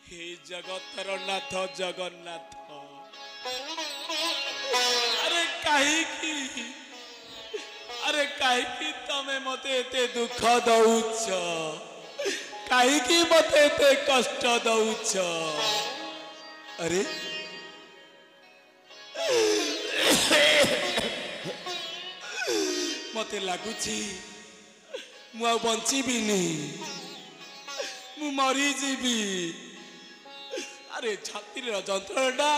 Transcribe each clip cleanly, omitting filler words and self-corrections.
हे जगतर नाथ जगन्नाथ अरे कहीं तमे मते एते दुख दौच कहीं मते एते कष्ट दौच अरे मते लगुची मु बंचीबिनी मु मरी जीवी अरे छाती जंत्रणा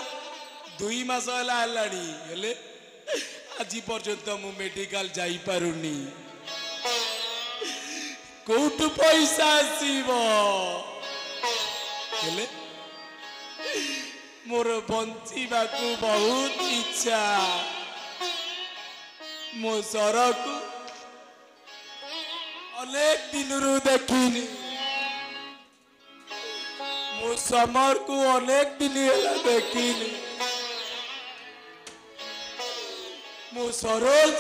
2 मास है आज पर्यंत मु मेडिकल जाई पारुनी कोठ पैसा आसीबो हेले मोर बंचीबा को बहुत इच्छा मो सरक अनेक दिन रु देखिनी मो समर को अनेक दिन है देखिनी मो सरोज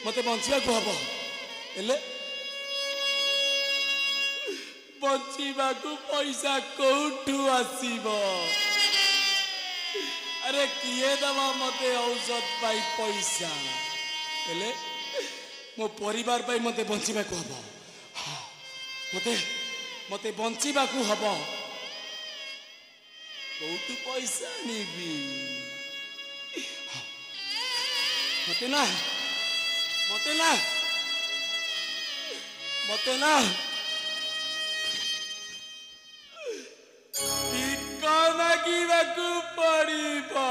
मते बंचिया को हबो एले बंचिबा को पैसा कोठू आसीबो अरे किए दबा मते औषध पाई पैसा एले मो परिवार पाई मते बंचिबा को हबो मते मते बंचिबा को हबो कोठू पैसा निबी मते ना मते ना मते ना भिका मागिबाकू पड़िबो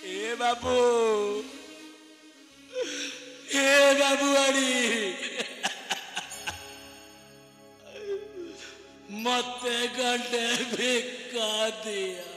ए बाबू अड़ी मते गंडे भिका दिया